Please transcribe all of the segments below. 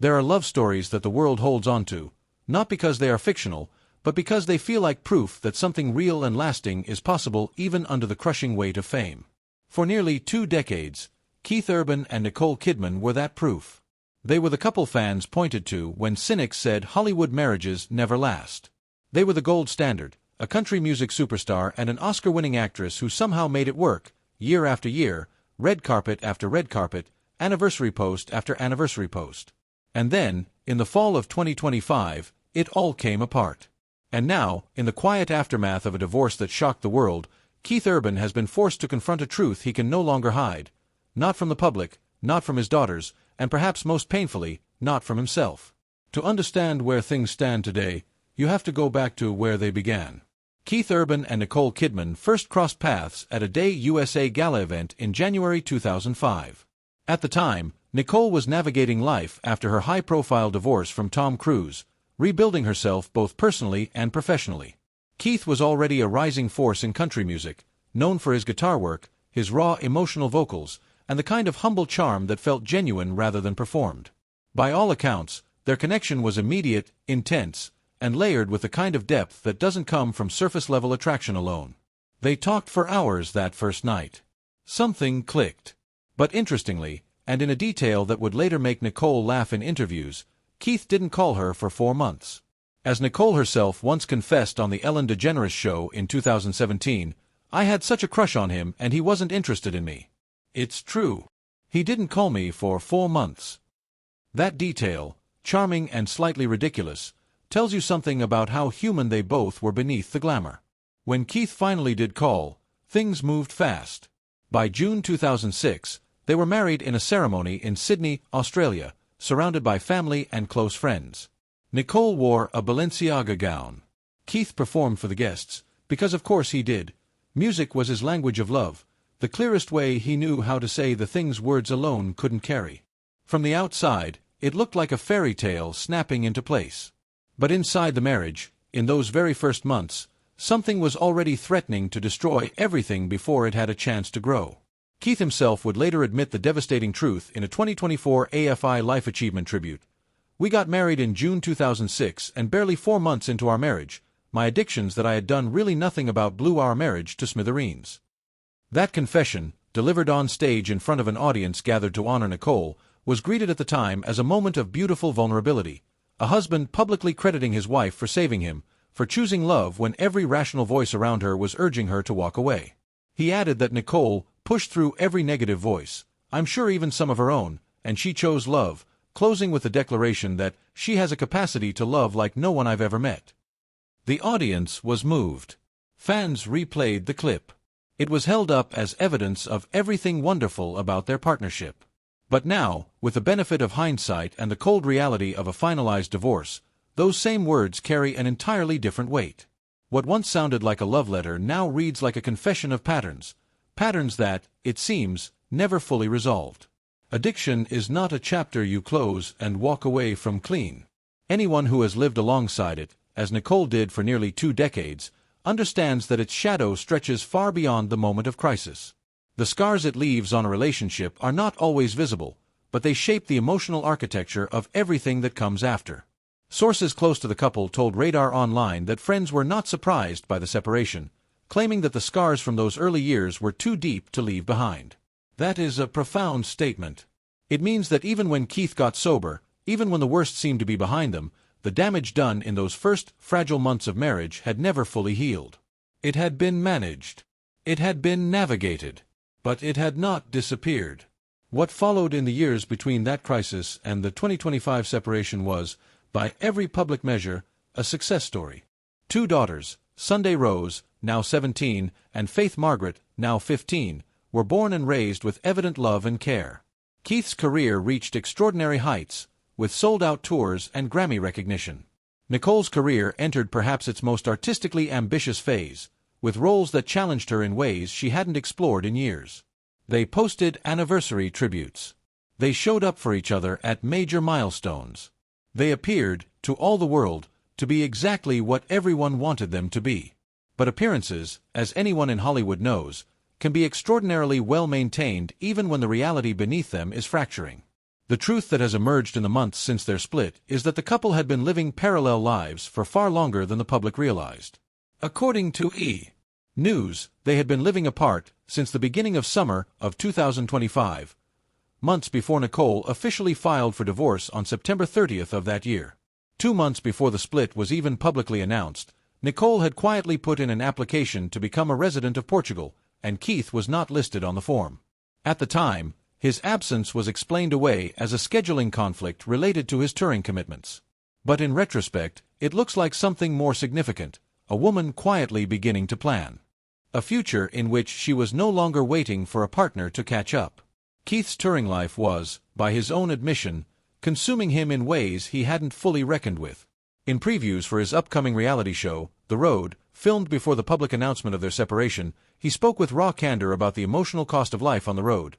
There are love stories that the world holds on to, not because they are fictional, but because they feel like proof that something real and lasting is possible even under the crushing weight of fame. For nearly 2 decades, Keith Urban and Nicole Kidman were that proof. They were the couple fans pointed to when cynics said Hollywood marriages never last. They were the gold standard, a country music superstar and an Oscar-winning actress who somehow made it work, year after year, red carpet after red carpet, anniversary post after anniversary post. And then, in the fall of 2025, it all came apart. And now, in the quiet aftermath of a divorce that shocked the world, Keith Urban has been forced to confront a truth he can no longer hide. Not from the public, not from his daughters, and perhaps most painfully, not from himself. To understand where things stand today, you have to go back to where they began. Keith Urban and Nicole Kidman first crossed paths at a Day USA gala event in January 2005. At the time, Nicole was navigating life after her high-profile divorce from Tom Cruise, rebuilding herself both personally and professionally. Keith was already a rising force in country music, known for his guitar work, his raw emotional vocals, and the kind of humble charm that felt genuine rather than performed. By all accounts, their connection was immediate, intense, and layered with the kind of depth that doesn't come from surface-level attraction alone. They talked for hours that first night. Something clicked. But interestingly, and in a detail that would later make Nicole laugh in interviews, Keith didn't call her for 4 months. As Nicole herself once confessed on the Ellen DeGeneres show in 2017, "I had such a crush on him and he wasn't interested in me." It's true. He didn't call me for 4 months. That detail, charming and slightly ridiculous, tells you something about how human they both were beneath the glamour. When Keith finally did call, things moved fast. By June 2006, they were married in a ceremony in Sydney, Australia, surrounded by family and close friends. Nicole wore a Balenciaga gown. Keith performed for the guests, because of course he did. Music was his language of love, the clearest way he knew how to say the things words alone couldn't carry. From the outside, it looked like a fairy tale snapping into place. But inside the marriage, in those very first months, something was already threatening to destroy everything before it had a chance to grow. Keith himself would later admit the devastating truth in a 2024 AFI Life Achievement tribute. "We got married in June 2006 and barely 4 months into our marriage, my addictions that I had done really nothing about blew our marriage to smithereens." That confession, delivered on stage in front of an audience gathered to honor Nicole, was greeted at the time as a moment of beautiful vulnerability. A husband publicly crediting his wife for saving him, for choosing love when every rational voice around her was urging her to walk away. He added that Nicole pushed through every negative voice, I'm sure even some of her own, and she chose love, closing with the declaration that she has a capacity to love like no one I've ever met. The audience was moved. Fans replayed the clip. It was held up as evidence of everything wonderful about their partnership. But now, with the benefit of hindsight and the cold reality of a finalized divorce, those same words carry an entirely different weight. What once sounded like a love letter now reads like a confession of patterns that, it seems, never fully resolved. Addiction is not a chapter you close and walk away from clean. Anyone who has lived alongside it, as Nicole did for nearly 2 decades, understands that its shadow stretches far beyond the moment of crisis. The scars it leaves on a relationship are not always visible, but they shape the emotional architecture of everything that comes after. Sources close to the couple told Radar Online that friends were not surprised by the separation, claiming that the scars from those early years were too deep to leave behind. That is a profound statement. It means that even when Keith got sober, even when the worst seemed to be behind them, the damage done in those first fragile months of marriage had never fully healed. It had been managed. It had been navigated. But it had not disappeared. What followed in the years between that crisis and the 2025 separation was, by every public measure, a success story. 2 daughters, Sunday Rose, now 17, and Faith Margaret, now 15, were born and raised with evident love and care. Keith's career reached extraordinary heights, with sold-out tours and Grammy recognition. Nicole's career entered perhaps its most artistically ambitious phase, with roles that challenged her in ways she hadn't explored in years. They posted anniversary tributes. They showed up for each other at major milestones. They appeared, to all the world, to be exactly what everyone wanted them to be. But appearances, as anyone in Hollywood knows, can be extraordinarily well maintained even when the reality beneath them is fracturing. The truth that has emerged in the months since their split is that the couple had been living parallel lives for far longer than the public realized. According to E! News, they had been living apart since the beginning of summer of 2025, months before Nicole officially filed for divorce on September 30th of that year. 2 months before the split was even publicly announced, Nicole had quietly put in an application to become a resident of Portugal, and Keith was not listed on the form. At the time, his absence was explained away as a scheduling conflict related to his touring commitments. But in retrospect, it looks like something more significant, a woman quietly beginning to plan a future in which she was no longer waiting for a partner to catch up. Keith's touring life was, by his own admission, consuming him in ways he hadn't fully reckoned with. In previews for his upcoming reality show, The Road, filmed before the public announcement of their separation, he spoke with raw candor about the emotional cost of life on the road.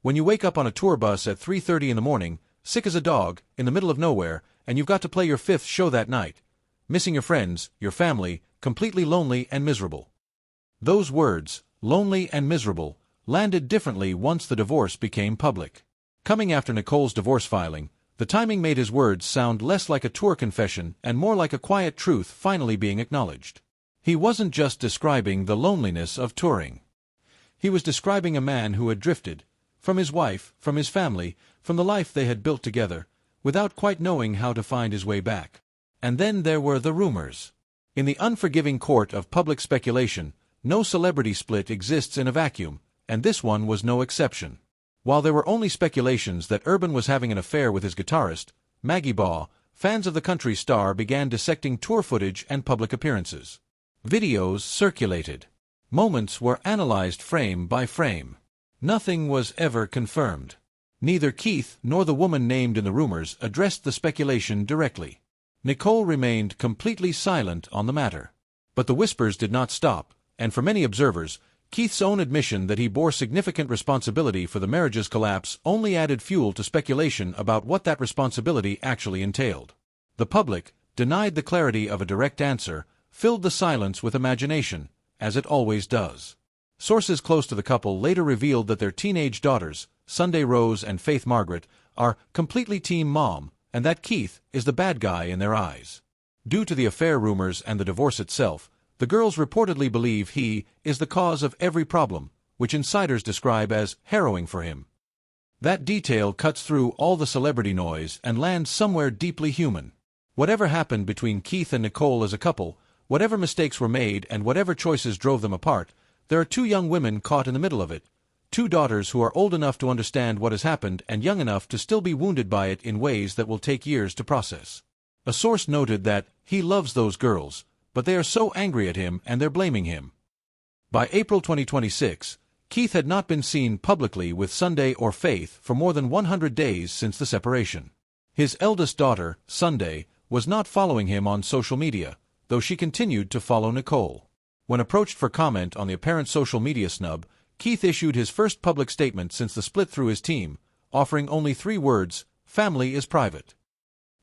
When you wake up on a tour bus at 3:30 in the morning, sick as a dog, in the middle of nowhere, and you've got to play your 5th show that night, missing your friends, your family, completely lonely and miserable. Those words, lonely and miserable, landed differently once the divorce became public. Coming after Nicole's divorce filing, the timing made his words sound less like a tour confession and more like a quiet truth finally being acknowledged. He wasn't just describing the loneliness of touring. He was describing a man who had drifted, from his wife, from his family, from the life they had built together, without quite knowing how to find his way back. And then there were the rumors. In the unforgiving court of public speculation, no celebrity split exists in a vacuum, and this one was no exception. While there were only speculations that Urban was having an affair with his guitarist, Maggie Baugh, fans of the country star began dissecting tour footage and public appearances. Videos circulated. Moments were analyzed frame by frame. Nothing was ever confirmed. Neither Keith nor the woman named in the rumors addressed the speculation directly. Nicole remained completely silent on the matter. But the whispers did not stop, and for many observers, Keith's own admission that he bore significant responsibility for the marriage's collapse only added fuel to speculation about what that responsibility actually entailed. The public, denied the clarity of a direct answer, filled the silence with imagination, as it always does. Sources close to the couple later revealed that their teenage daughters, Sunday Rose and Faith Margaret, are completely Team Mom, and that Keith is the bad guy in their eyes. Due to the affair rumors and the divorce itself, the girls reportedly believe he is the cause of every problem, which insiders describe as harrowing for him. That detail cuts through all the celebrity noise and lands somewhere deeply human. Whatever happened between Keith and Nicole as a couple, whatever mistakes were made and whatever choices drove them apart, there are 2 young women caught in the middle of it, 2 daughters who are old enough to understand what has happened and young enough to still be wounded by it in ways that will take years to process. A source noted that he loves those girls, but they are so angry at him and they're blaming him. By April 2026, Keith had not been seen publicly with Sunday or Faith for more than 100 days since the separation. His eldest daughter, Sunday, was not following him on social media, though she continued to follow Nicole. When approached for comment on the apparent social media snub, Keith issued his first public statement since the split through his team, offering only 3 words: "Family is private."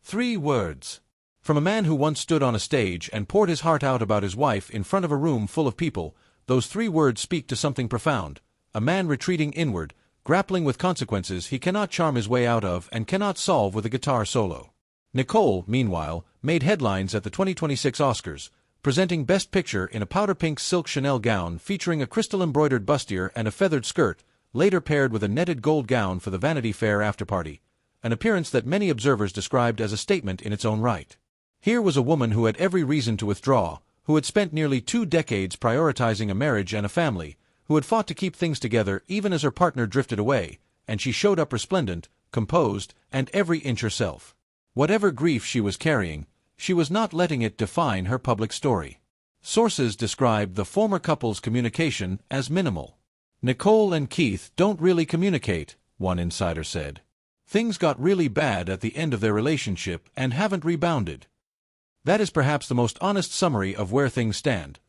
3 words. From a man who once stood on a stage and poured his heart out about his wife in front of a room full of people, those 3 words speak to something profound, a man retreating inward, grappling with consequences he cannot charm his way out of and cannot solve with a guitar solo. Nicole, meanwhile, made headlines at the 2026 Oscars, presenting Best Picture in a powder-pink silk Chanel gown featuring a crystal-embroidered bustier and a feathered skirt, later paired with a netted gold gown for the Vanity Fair afterparty, an appearance that many observers described as a statement in its own right. Here was a woman who had every reason to withdraw, who had spent nearly 2 decades prioritizing a marriage and a family, who had fought to keep things together even as her partner drifted away, and she showed up resplendent, composed, and every inch herself. Whatever grief she was carrying, she was not letting it define her public story. Sources described the former couple's communication as minimal. "Nicole and Keith don't really communicate," one insider said. "Things got really bad at the end of their relationship and haven't rebounded." That is perhaps the most honest summary of where things stand.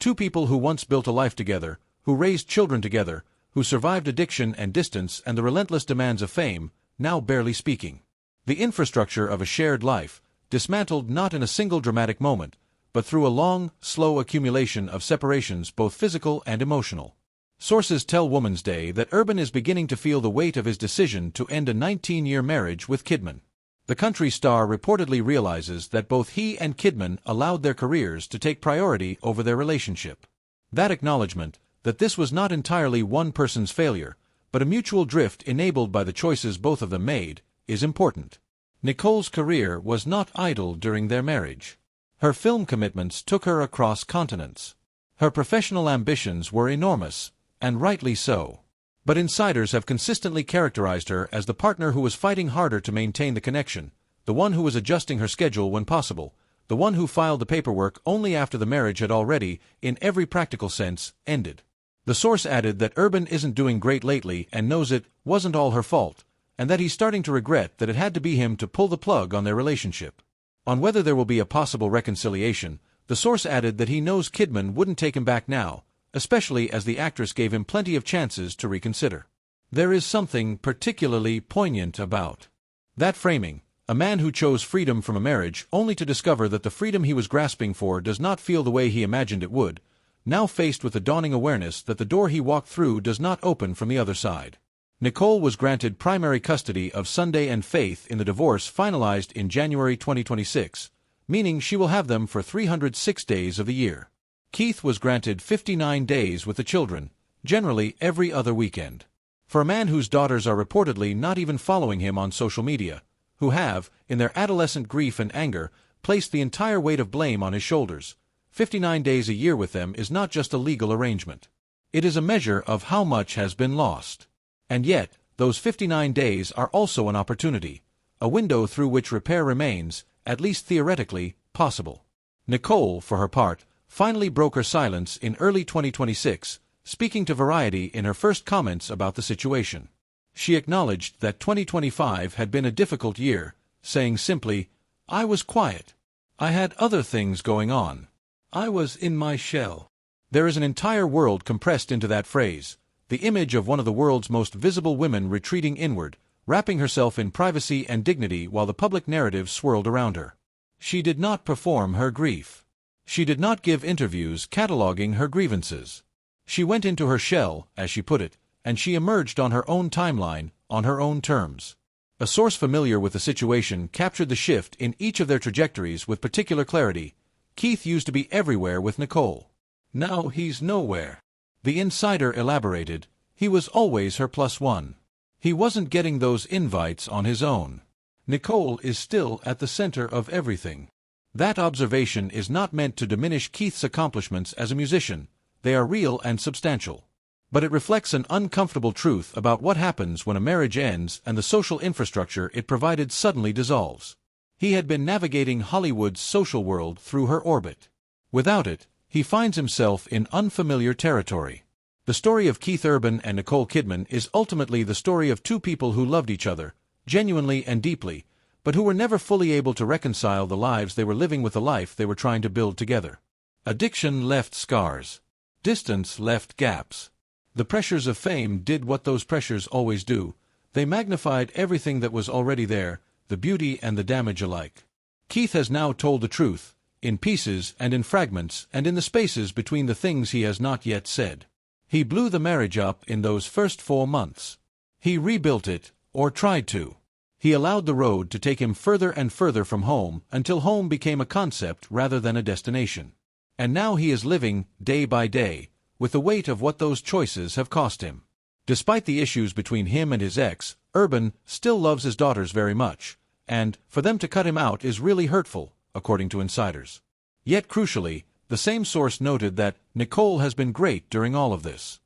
2 people who once built a life together, who raised children together, who survived addiction and distance and the relentless demands of fame, now barely speaking. The infrastructure of a shared life, dismantled not in a single dramatic moment, but through a long, slow accumulation of separations both physical and emotional. Sources tell Woman's Day that Urban is beginning to feel the weight of his decision to end a 19-year marriage with Kidman. The country star reportedly realizes that both he and Kidman allowed their careers to take priority over their relationship. That acknowledgement, that this was not entirely one person's failure, but a mutual drift enabled by the choices both of them made, is important. Nicole's career was not idle during their marriage. Her film commitments took her across continents. Her professional ambitions were enormous, and rightly so. But insiders have consistently characterized her as the partner who was fighting harder to maintain the connection, the one who was adjusting her schedule when possible, the one who filed the paperwork only after the marriage had already, in every practical sense, ended. The source added that Urban isn't doing great lately and knows it wasn't all her fault, and that he's starting to regret that it had to be him to pull the plug on their relationship. On whether there will be a possible reconciliation, the source added that he knows Kidman wouldn't take him back now, especially as the actress gave him plenty of chances to reconsider. There is something particularly poignant about that framing, a man who chose freedom from a marriage only to discover that the freedom he was grasping for does not feel the way he imagined it would, now faced with the dawning awareness that the door he walked through does not open from the other side. Nicole was granted primary custody of Sunday and Faith in the divorce finalized in January 2026, meaning she will have them for 306 days of the year. Keith was granted 59 days with the children, generally every other weekend. For a man whose daughters are reportedly not even following him on social media, who have, in their adolescent grief and anger, placed the entire weight of blame on his shoulders, 59 days a year with them is not just a legal arrangement. It is a measure of how much has been lost. And yet, those 59 days are also an opportunity, a window through which repair remains, at least theoretically, possible. Nicole, for her part, finally broke her silence in early 2026, speaking to Variety in her first comments about the situation. She acknowledged that 2025 had been a difficult year, saying simply, "I was quiet. I had other things going on. I was in my shell." There is an entire world compressed into that phrase, the image of one of the world's most visible women retreating inward, wrapping herself in privacy and dignity while the public narrative swirled around her. She did not perform her grief. She did not give interviews cataloging her grievances. She went into her shell, as she put it, and she emerged on her own timeline, on her own terms. A source familiar with the situation captured the shift in each of their trajectories with particular clarity. Keith used to be everywhere with Nicole. Now he's nowhere. The insider elaborated, he was always her plus one. He wasn't getting those invites on his own. Nicole is still at the center of everything. That observation is not meant to diminish Keith's accomplishments as a musician. They are real and substantial. But it reflects an uncomfortable truth about what happens when a marriage ends and the social infrastructure it provided suddenly dissolves. He had been navigating Hollywood's social world through her orbit. Without it, he finds himself in unfamiliar territory. The story of Keith Urban and Nicole Kidman is ultimately the story of two people who loved each other, genuinely and deeply, but who were never fully able to reconcile the lives they were living with the life they were trying to build together. Addiction left scars. Distance left gaps. The pressures of fame did what those pressures always do. They magnified everything that was already there, the beauty and the damage alike. Keith has now told the truth, in pieces and in fragments and in the spaces between the things he has not yet said. He blew the marriage up in those first 4 months. He rebuilt it, or tried to. He allowed the road to take him further and further from home until home became a concept rather than a destination. And now he is living, day by day, with the weight of what those choices have cost him. Despite the issues between him and his ex, Urban still loves his daughters very much, and for them to cut him out is really hurtful, according to insiders. Yet crucially, the same source noted that Nicole has been great during all of this.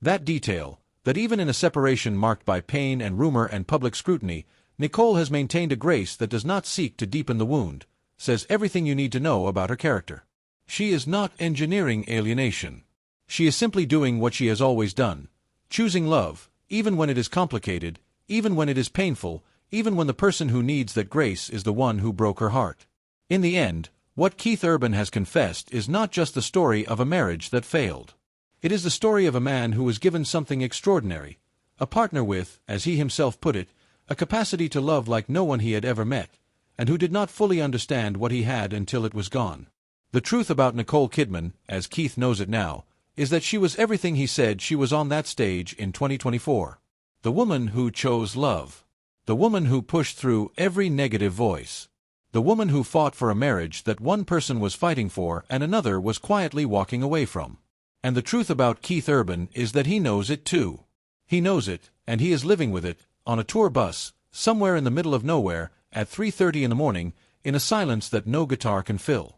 That detail, that even in a separation marked by pain and rumor and public scrutiny, Nicole has maintained a grace that does not seek to deepen the wound, says everything you need to know about her character. She is not engineering alienation. She is simply doing what she has always done, choosing love, even when it is complicated, even when it is painful, even when the person who needs that grace is the one who broke her heart. In the end, what Keith Urban has confessed is not just the story of a marriage that failed. It is the story of a man who was given something extraordinary, a partner with, as he himself put it, a capacity to love like no one he had ever met, and who did not fully understand what he had until it was gone. The truth about Nicole Kidman, as Keith knows it now, is that she was everything he said she was on that stage in 2024. The woman who chose love. The woman who pushed through every negative voice. The woman who fought for a marriage that one person was fighting for and another was quietly walking away from. And the truth about Keith Urban is that he knows it too. He knows it, and he is living with it, on a tour bus, somewhere in the middle of nowhere, at 3:30 in the morning, in a silence that no guitar can fill.